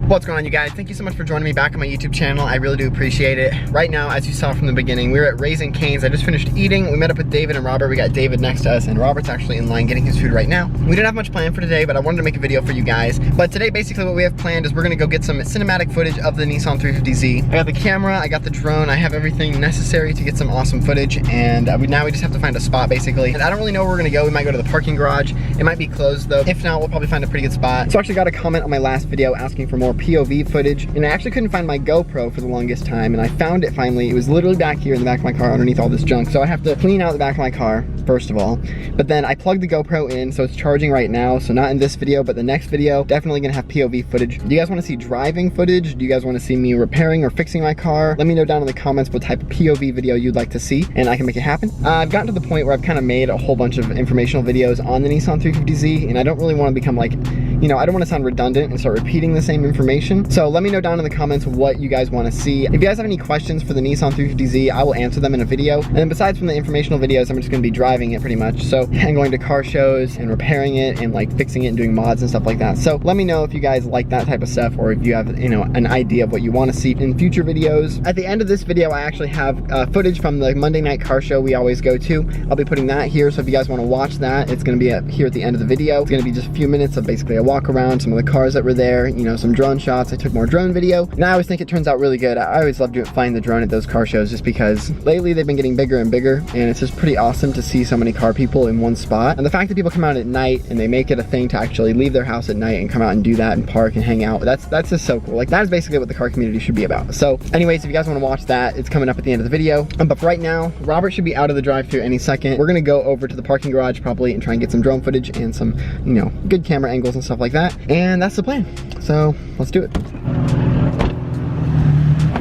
What's going on, you guys? Thank you so much for joining me back on my YouTube channel. I really do appreciate it. Right now, as you saw from the beginning, we were at Raising Cane's. I just finished eating. We met up with David and Robert. We got David next to us, and Robert's actually in line getting his food right now. We didn't have much planned for today, but I wanted to make a video for you guys. But today, basically what we have planned is we're gonna go get some cinematic footage of the Nissan 350z. I got the camera, I got the drone, I have everything necessary to get some awesome footage, and now we just have to find a spot, basically. And I don't really know where we're gonna go. We might go to the parking garage. It might be closed, though. If not, we'll probably find a pretty good spot. So I actually got a comment on my last video asking for more POV footage, and I actually couldn't find my GoPro for the longest time, and I found it finally. It was literally back here in the back of my car underneath all this junk. So I have to clean out the back of my car, first of all. But then I plugged the GoPro in, so it's charging right now. So not in this video, but the next video, definitely gonna have POV footage. Do you guys wanna see driving footage? Do you guys wanna see me repairing or fixing my car? Let me know down in the comments what type of POV video you'd like to see, and I can make it happen. I've gotten to the point where I've kind of made a whole bunch of informational videos on the Nissan 350z, and I don't really wanna become like, you know, I don't wanna sound redundant and start repeating the same information. So let me know down in the comments what you guys wanna see. If you guys have any questions for the Nissan 350z, I will answer them in a video. And then besides from the informational videos, I'm just gonna be driving it pretty much. So, and going to car shows and repairing it and like fixing it and doing mods and stuff like that. So let me know if you guys like that type of stuff, or if you have, you know, an idea of what you wanna see in future videos. At the end of this video, I actually have footage from the Monday night car show we always go to. I'll be putting that here, so if you guys wanna watch that, it's gonna be here at the end of the video. It's gonna be just a few minutes of basically a walk around, some of the cars that were there, you know, some drone shots. I took more drone video, and I always think it turns out really good. I always love flying the drone at those car shows, just because lately they've been getting bigger and bigger, and it's just pretty awesome to see so many car people in one spot. And the fact that people come out at night and they make it a thing to actually leave their house at night and come out and do that and park and hang out, that's just so cool. Like, that is basically what the car community should be about. So anyways, if you guys want to watch that, it's coming up at the end of the video. But for right now, Robert should be out of the drive-thru any second. We're gonna go over to the parking garage probably and try and get some drone footage and some, you know, good camera angles and stuff like that. And that's the plan. So let's do it.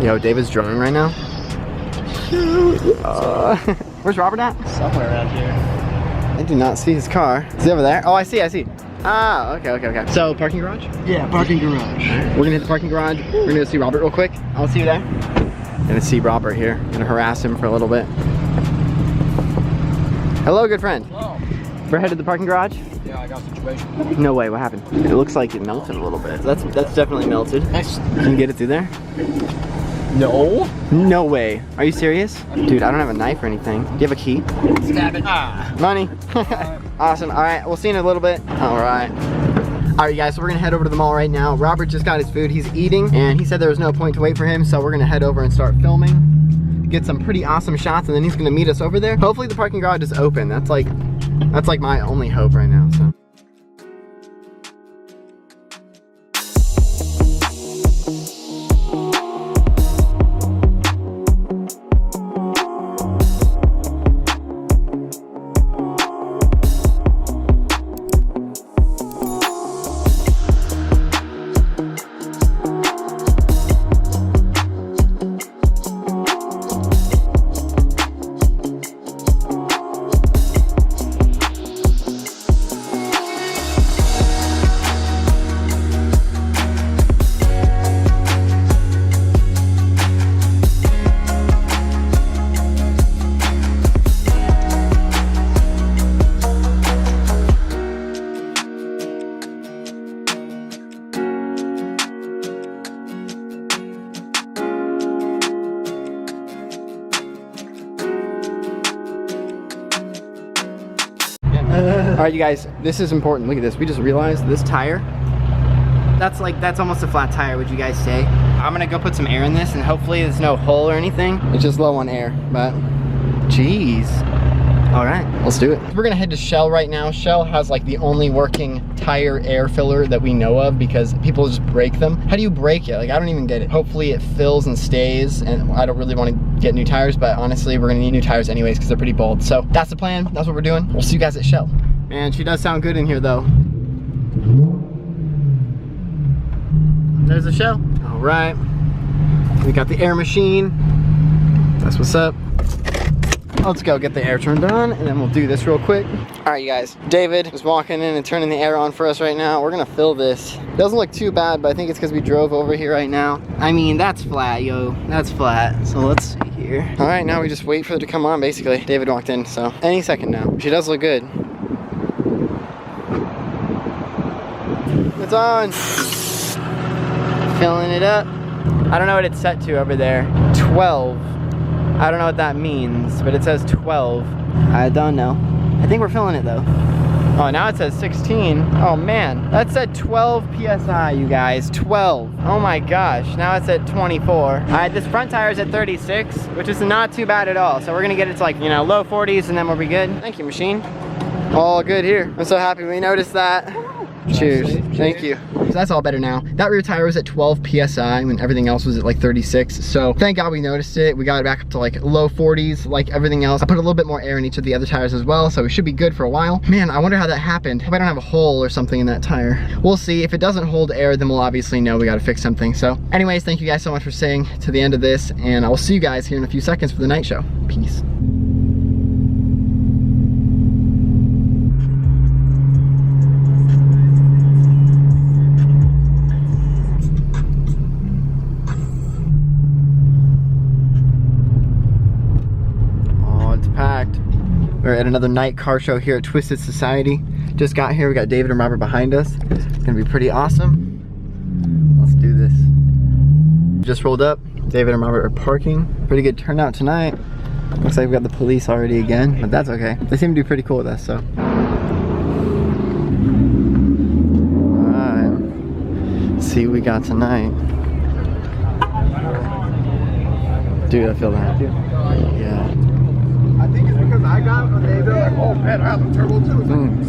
Yo, David's droning right now. Where's Robert at? Somewhere around here. I do not see his car. Is he over there? Oh, I see. Ah, okay. So, parking garage? Yeah, parking garage. Right, we're gonna hit the parking garage. We're gonna go see Robert real quick. I'll see you there. Gonna see Robert here. Gonna harass him for a little bit. Hello, good friend. Hello. We're headed to the parking garage? Yeah, I got a situation. No way, what happened? It looks like it melted a little bit. That's definitely melted. Nice. Can you get it through there? No. No way. Are you serious? Dude, I don't have a knife or anything. Do you have a key? Stab it. Ah. Money. Awesome. All right, we'll see you in a little bit. All right. All right, you guys, so we're gonna head over to the mall right now. Robert just got his food. He's eating, and he said there was no point to wait for him, so we're gonna head over and start filming, get some pretty awesome shots, and then he's gonna meet us over there. Hopefully the parking garage is open. That's like my only hope right now, so. All right, you guys, this is important. Look at this. We just realized this tire, that's almost a flat tire, would you guys say? I'm gonna go put some air in this, and hopefully there's no hole or anything. It's just low on air, but jeez. All right, let's do it. We're gonna head to Shell right now. Shell has like the only working tire air filler that we know of, because people just break them. How do you break it? Like, I don't even get it. Hopefully it fills and stays, and I don't really want to get new tires, but honestly, we're gonna need new tires anyways because they're pretty bold. So that's the plan. That's what we're doing. We'll see you guys at Shell. Man, she does sound good in here though. There's the Shell. All right. We got the air machine. That's what's up. Let's go get the air turned on, and then we'll do this real quick. All right, you guys. David is walking in and turning the air on for us right now. We're gonna fill this. Doesn't look too bad, but I think it's because we drove over here right now. I mean, that's flat, yo. That's flat. So let's see here. All right, now we just wait for it to come on, basically. David walked in, so any second now. She does look good. It's on. Filling it up. I don't know what it's set to over there. 12. I don't know what that means, but it says 12. I don't know. I think we're filling it though. Oh, now it says 16. Oh man, that said 12 PSI, you guys, 12. Oh my gosh, now it's at 24. All right, this front tire is at 36, which is not too bad at all. So we're gonna get it to like, you know, low 40s and then we'll be good. Thank you, machine. All good here. I'm so happy we noticed that. Cheers. Thank you. So that's all better now. That rear tire was at 12 PSI when everything else was at like 36. So thank God we noticed it. We got it back up to like low 40s like everything else. I put a little bit more air in each of the other tires as well. So we should be good for a while. Man, I wonder how that happened. Hope I don't have a hole or something in that tire. We'll see. If it doesn't hold air, then we'll obviously know we got to fix something. So anyways, thank you guys so much for staying to the end of this. And I will see you guys here in a few seconds for the night show. Peace. We're at another night car show here at Twisted Society. Just got here, we got David and Robert behind us. It's gonna be pretty awesome. Let's do this. Just rolled up, David and Robert are parking. Pretty good turnout tonight. Looks like we got the police already again, but that's okay. They seem to be pretty cool with us, so. Alright, let's see what we got tonight. Dude, I feel that. Yeah. I think it's because I got it, they're like, oh man, I have a turbo too. And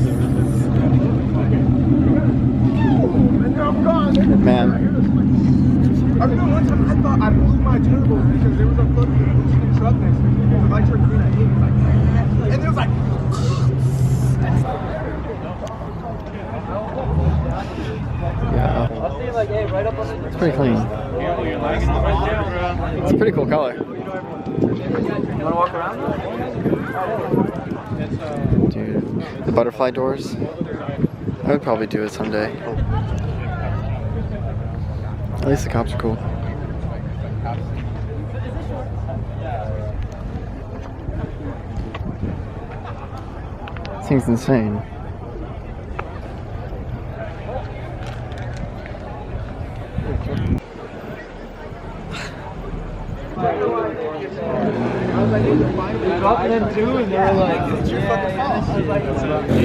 now I'm gone. Man. I mean, one time I thought I blew my turbos because there was a fucking truck next to me. The light turned green, I hit it like, and it was like, yeah. It's pretty clean. It's a pretty cool color. you wanna walk around? Dude, the butterfly doors. I would probably do it someday. At least the cops are cool. This thing's insane. Dropped them too, and they were like, it's your fucking fault. I was like, it's not me.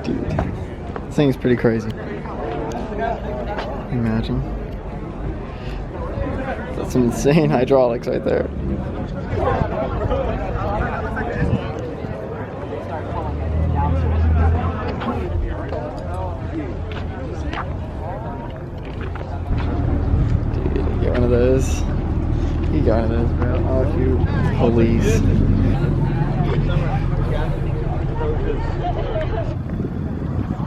Dude, this thing is pretty crazy. Imagine. That's some insane hydraulics right there. One of those. You got one of those, bro. Oh, you police.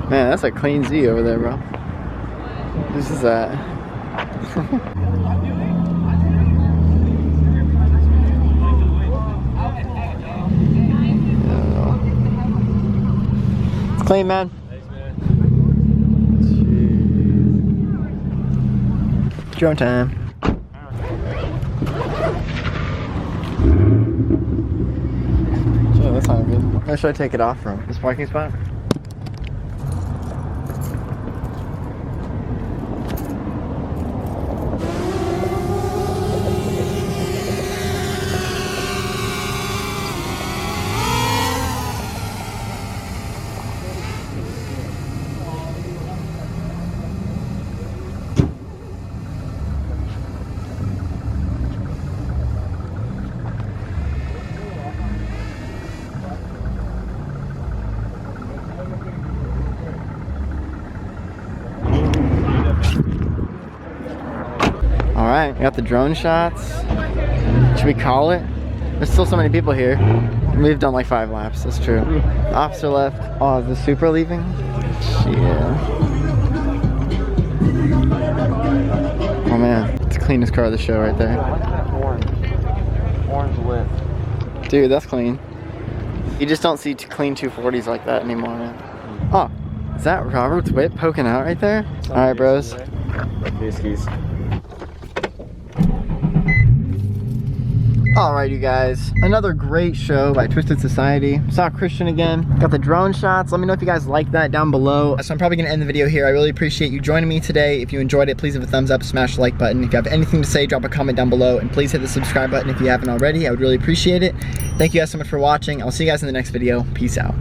Man, that's a clean Z over there, bro. This is that. It's clean, man. Jeez. Drone time. That's not good. Where should I take it off from? This parking spot? Alright, we got the drone shots. Should we call it? There's still so many people here. We've done like 5 laps, that's true. The officer left. Oh, is the Supra leaving? Yeah. Oh man, it's the cleanest car of the show right there. Orange lit. Dude, that's clean. You just don't see clean 240s like that anymore, man. Oh, is that Robert's whip poking out right there? Alright, bros. These keys. All right, you guys, another great show by Twisted Society. Saw Christian again. Got the drone shots. Let me know if you guys like that down below. So I'm probably gonna end the video here. I really appreciate you joining me today. If you enjoyed it, please give a thumbs up, smash the like button. If you have anything to say, drop a comment down below, and please hit the subscribe button if you haven't already. I would really appreciate it. Thank you guys so much for watching. I'll see you guys in the next video. Peace out.